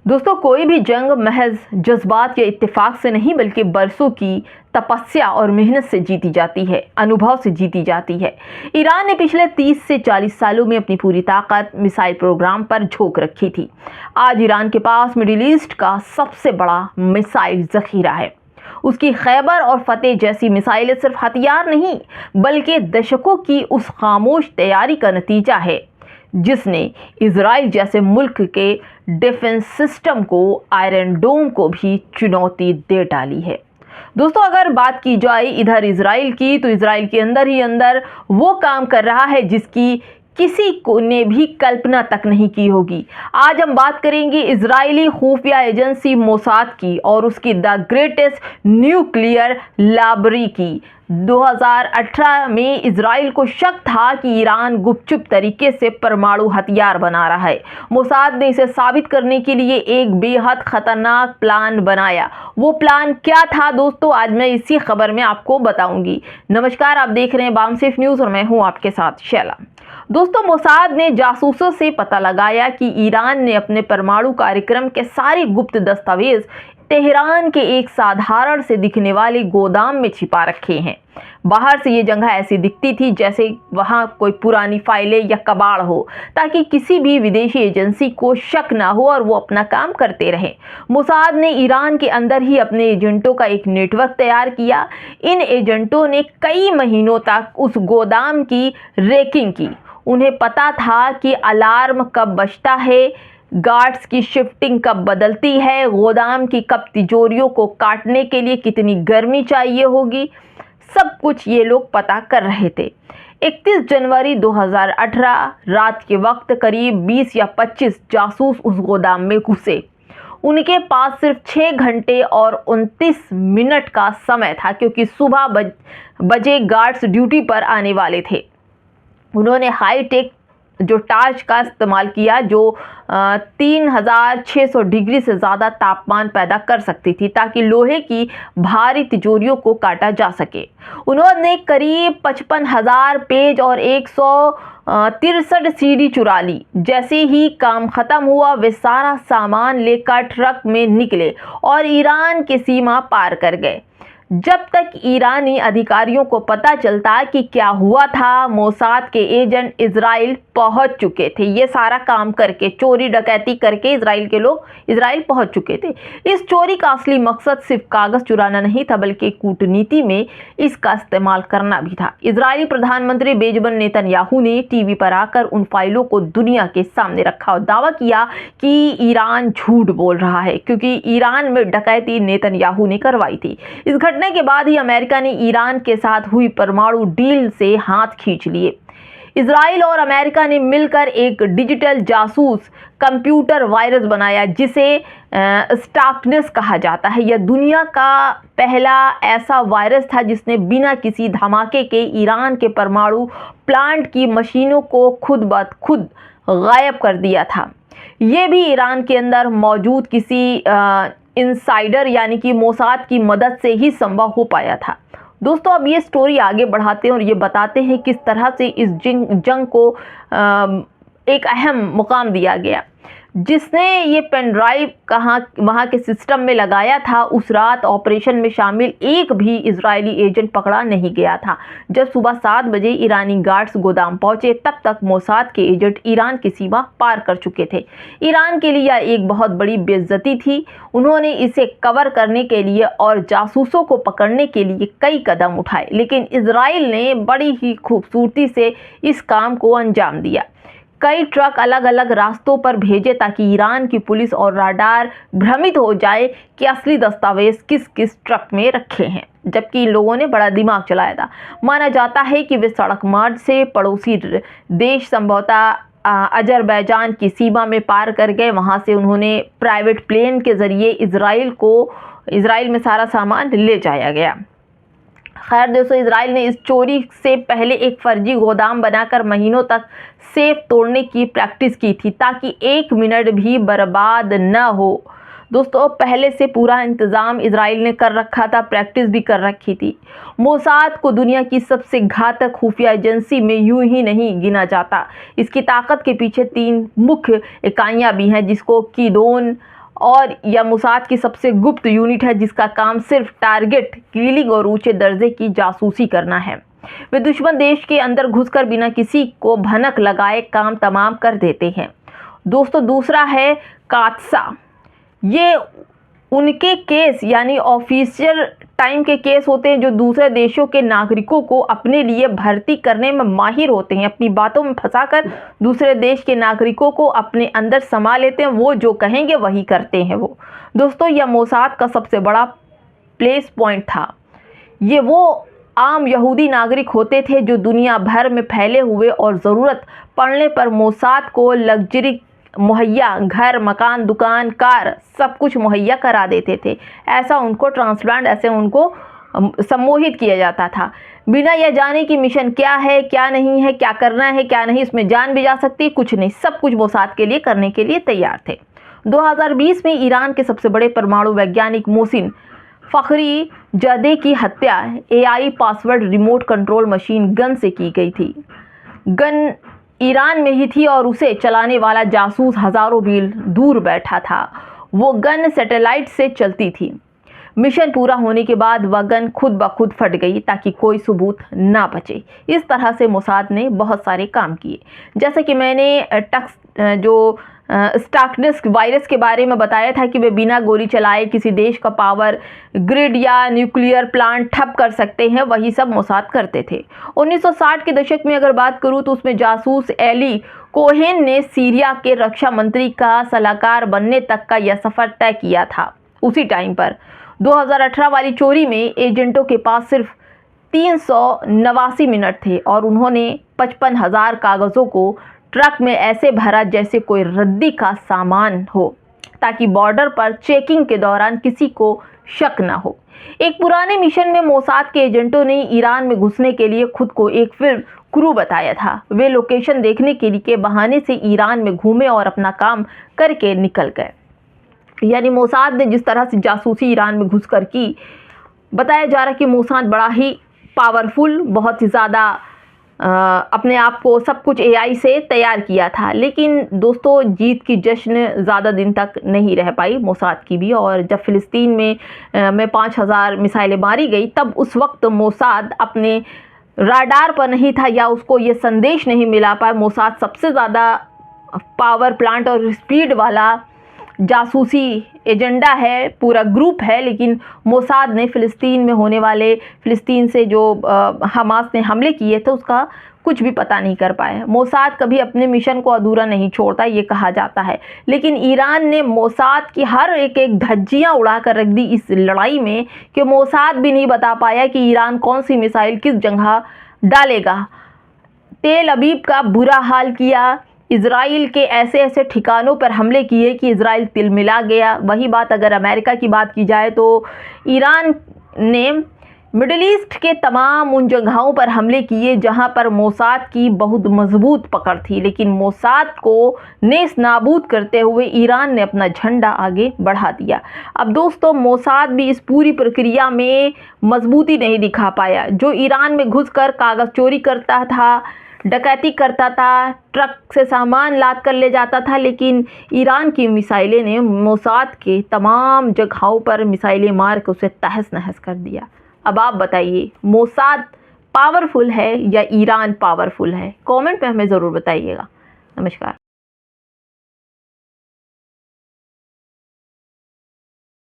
दोस्तों, कोई भी जंग महज जज्बात या इत्तेफाक से नहीं बल्कि बरसों की तपस्या और मेहनत से जीती जाती है, अनुभव से जीती जाती है। ईरान ने पिछले 30 से 40 सालों में अपनी पूरी ताकत मिसाइल प्रोग्राम पर झोंक रखी थी। आज ईरान के पास मिडिल ईस्ट का सबसे बड़ा मिसाइल जखीरा है। उसकी खैबर और फतेह जैसी मिसाइलें सिर्फ हथियार नहीं बल्कि दशकों की उस खामोश तैयारी का नतीजा है जिसने इजराइल जैसे मुल्क के डिफेंस सिस्टम को, आयरन डोम को भी चुनौती दे डाली है। दोस्तों, अगर बात की जाए इधर इजराइल की, तो इजराइल के अंदर ही अंदर वो काम कर रहा है जिसकी किसी को ने भी कल्पना तक नहीं की होगी। आज हम बात करेंगे इजरायली खुफिया एजेंसी मोसाद की और उसकी द ग्रेटेस्ट न्यूक्लियर लाइब्रेरी की। 2018 में इजराइल को शक था कि ईरान गुपचुप तरीके से परमाणु हथियार बना रहा है। मोसाद ने इसे साबित करने के लिए एक बेहद खतरनाक प्लान बनाया। वो प्लान क्या था दोस्तों, आज मैं इसी खबर में आपको बताऊंगी। नमस्कार, आप देख रहे हैं बामसेफ न्यूज़ और मैं हूं आपके साथ शैला। दोस्तों, मोसाद ने जासूसों से पता लगाया कि ईरान ने अपने परमाणु कार्यक्रम के सारे गुप्त दस्तावेज तेहरान के एक साधारण से दिखने वाले गोदाम में छिपा रखे हैं। बाहर से ये जगह ऐसी दिखती थी जैसे वहां कोई पुरानी फाइलें या कबाड़ हो, ताकि किसी भी विदेशी एजेंसी को शक ना हो और वो अपना काम करते रहे। मोसाद ने ईरान के अंदर ही अपने एजेंटों का एक नेटवर्क तैयार किया। इन एजेंटों ने कई महीनों तक उस गोदाम की रेकिंग की। उन्हें पता था कि अलार्म कब बजता है, गार्ड्स की शिफ्टिंग कब बदलती है, गोदाम की कब तिजोरियों को काटने के लिए कितनी गर्मी चाहिए होगी। सब कुछ ये लोग पता कर रहे थे। 31 जनवरी 2018 रात के वक्त करीब 20 या 25 जासूस उस गोदाम में घुसे। उनके पास सिर्फ 6 घंटे और 29 मिनट का समय था, क्योंकि सुबह बजे गार्ड्स ड्यूटी पर आने वाले थे। उन्होंने हाईटेक जो टार्च का इस्तेमाल किया, जो 3600 डिग्री से ज़्यादा तापमान पैदा कर सकती थी, ताकि लोहे की भारी तिजोरियों को काटा जा सके। उन्होंने करीब 55,000 पेज और 163 सीडी चुरा ली। जैसे ही काम ख़त्म हुआ, वे सारा सामान लेकर ट्रक में निकले और ईरान की सीमा पार कर गए। जब तक ईरानी अधिकारियों को पता चलता कि क्या हुआ था, मोसाद के एजेंट इजराइल पहुंच चुके थे। ये सारा काम करके, चोरी डकैती करके इजराइल के लोग इजराइल पहुंच चुके थे। इस चोरी का असली मकसद सिर्फ कागज चुराना नहीं था, बल्कि कूटनीति में इसका इस्तेमाल करना भी था। इजरायली प्रधानमंत्री बेंजामिन नेतन्याहू ने टीवी पर आकर उन फाइलों को दुनिया के सामने रखा और दावा किया कि ईरान झूठ बोल रहा है, क्योंकि ईरान में डकैती नेतन्याहू ने करवाई थी। इस घटना के बाद ही अमेरिका ने ईरान के साथ हुई परमाणु डील से हाथ खींच लिए। इजराइल और अमेरिका ने मिलकर एक डिजिटल जासूस कंप्यूटर वायरस बनाया, जिसे स्टार्कनेस कहा जाता है। यह दुनिया का पहला ऐसा वायरस था जिसने बिना किसी धमाके के ईरान के परमाणु प्लांट की मशीनों को खुद ब खुद गायब कर दिया था। ये भी ईरान के अंदर मौजूद किसी इनसाइडर यानी कि मोसाद की मदद से ही संभव हो पाया था। दोस्तों, अब ये स्टोरी आगे बढ़ाते हैं और ये बताते हैं किस तरह से इस जंग को एक अहम मुकाम दिया गया। जिसने ये पेन ड्राइव वहाँ के सिस्टम में लगाया था, उस रात ऑपरेशन में शामिल एक भी इजरायली एजेंट पकड़ा नहीं गया था। जब सुबह 7 बजे ईरानी गार्ड्स गोदाम पहुंचे, तब तक मोसाद के एजेंट ईरान की सीमा पार कर चुके थे। ईरान के लिए यह एक बहुत बड़ी बेइज्जती थी। उन्होंने इसे कवर करने के लिए और जासूसों को पकड़ने के लिए कई कदम उठाए, लेकिन इजराइल ने बड़ी ही खूबसूरती से इस काम को अंजाम दिया। कई ट्रक अलग अलग रास्तों पर भेजे ताकि ईरान की पुलिस और राडार भ्रमित हो जाए कि असली दस्तावेज किस किस ट्रक में रखे हैं, जबकि इन लोगों ने बड़ा दिमाग चलाया था। माना जाता है कि वे सड़क मार्ग से पड़ोसी देश, संभवतः अजरबैजान की सीमा में पार कर गए। वहां से उन्होंने प्राइवेट प्लेन के जरिए इजराइल में सारा सामान ले जाया गया। खैर दोस्तों, इजराइल ने इस चोरी से पहले एक फर्जी गोदाम बनाकर महीनों तक सेफ तोड़ने की प्रैक्टिस की थी, ताकि 1 मिनट भी बर्बाद न हो। दोस्तों, पहले से पूरा इंतज़ाम इजराइल ने कर रखा था, प्रैक्टिस भी कर रखी थी। मोसाद को दुनिया की सबसे घातक खुफिया एजेंसी में यूं ही नहीं गिना जाता। इसकी ताकत के पीछे 3 मुख्य इकाइयां भी हैं, जिसको कीडोन और यह मोसाद की सबसे गुप्त यूनिट है जिसका काम सिर्फ टारगेट किलिंग और ऊंचे दर्जे की जासूसी करना है। वे दुश्मन देश के अंदर घुसकर बिना किसी को भनक लगाए काम तमाम कर देते हैं। दोस्तों, दूसरा है कात्सा। ये उनके केस यानी ऑफिशियल टाइम के केस होते हैं जो दूसरे देशों के नागरिकों को अपने लिए भर्ती करने में माहिर होते हैं। अपनी बातों में फंसाकर दूसरे देश के नागरिकों को अपने अंदर समा लेते हैं। वो जो कहेंगे वही करते हैं वो। दोस्तों, यह मोसाद का सबसे बड़ा प्लेस पॉइंट था। ये वो आम यहूदी नागरिक होते थे जो दुनिया भर में फैले हुए और ज़रूरत पड़ने पर मोसाद को लग्जरी मुहैया, घर, मकान, दुकान, कार सब कुछ मुहैया करा देते थे। ऐसा उनको ट्रांसप्लांट, ऐसे उनको सम्मोहित किया जाता था बिना यह जाने कि मिशन क्या है, क्या नहीं है, क्या करना है, क्या नहीं, इसमें जान भी जा सकती है, कुछ नहीं, सब कुछ मोसाद के लिए करने के लिए तैयार थे। 2020 में ईरान के सबसे बड़े परमाणु वैज्ञानिक मोहसिन फ़खरीज़ादे की हत्या AI password remote control machine gun से की गई थी। गन ईरान में ही थी और उसे चलाने वाला जासूस हज़ारों मील दूर बैठा था। वो गन सैटेलाइट से चलती थी। मिशन पूरा होने के बाद वह गन खुद ब खुद फट गई ताकि कोई सबूत ना बचे। इस तरह से मोसाद ने बहुत सारे काम किए। जैसे कि मैंने स्टार्कनेस वायरस के बारे में बताया था कि वे बिना गोली चलाए किसी देश का पावर ग्रिड या न्यूक्लियर प्लांट ठप कर सकते हैं, वही सब मोसाद करते थे। 1960 के दशक में अगर बात करूं तो उसमें जासूस एली कोहेन ने सीरिया के रक्षा मंत्री का सलाहकार बनने तक का यह सफ़र तय किया था। उसी टाइम पर 2018 वाली चोरी में एजेंटों के पास सिर्फ 389 मिनट थे और उन्होंने 55,000 कागज़ों को ट्रक में ऐसे भरा जैसे कोई रद्दी का सामान हो ताकि बॉर्डर पर चेकिंग के दौरान किसी को शक ना हो। एक पुराने मिशन में मोसाद के एजेंटों ने ईरान में घुसने के लिए खुद को एक फिल्म क्रू बताया था। वे लोकेशन देखने के बहाने से ईरान में घूमे और अपना काम करके निकल गए। यानी मोसाद ने जिस तरह से जासूसी ईरान में घुसकर की, बताया जा रहा है कि मोसाद बड़ा ही पावरफुल, बहुत ही ज़्यादा अपने आप को सब कुछ AI से तैयार किया था। लेकिन दोस्तों, जीत की जश्न ज़्यादा दिन तक नहीं रह पाई मोसाद की भी। और जब फ़िलिस्तीन में 5,000 मिसाइलें मारी गई तब उस वक्त मोसाद अपने राडार पर नहीं था या उसको ये संदेश नहीं मिला पाया। मोसाद सबसे ज़्यादा पावर प्लांट और स्पीड वाला जासूसी एजेंडा है, पूरा ग्रुप है, लेकिन मोसाद ने फ़िलिस्तीन में होने वाले, फ़िलिस्तीन से जो हमास ने हमले किए थे उसका कुछ भी पता नहीं कर पाए। मोसाद कभी अपने मिशन को अधूरा नहीं छोड़ता, ये कहा जाता है। लेकिन ईरान ने मोसाद की हर एक धज्जियाँ उड़ा कर रख दी इस लड़ाई में कि मोसाद भी नहीं बता पाया कि ईरान कौन सी मिसाइल किस जगह डालेगा। तेल अवीव का बुरा हाल किया, इज़राइल के ऐसे ठिकानों पर हमले किए कि इज़राइल तिलमिला गया। वही बात अगर अमेरिका की बात की जाए तो ईरान ने मिडिल ईस्ट के तमाम उन जगहों पर हमले किए जहां पर मोसाद की बहुत मजबूत पकड़ थी। लेकिन मोसाद को नेस नाबूद करते हुए ईरान ने अपना झंडा आगे बढ़ा दिया। अब दोस्तों, मोसाद भी इस पूरी प्रक्रिया में मजबूती नहीं दिखा पाया। जो ईरान में घुसकर कागज़ चोरी करता था, डकैती करता था, ट्रक से सामान लाद कर ले जाता था, लेकिन ईरान की मिसाइलें ने मोसाद के तमाम जगहों पर मिसाइलें मार के उसे तहस नहस कर दिया। अब आप बताइए, मोसाद पावरफुल है या ईरान पावरफुल है? कमेंट में हमें ज़रूर बताइएगा। नमस्कार।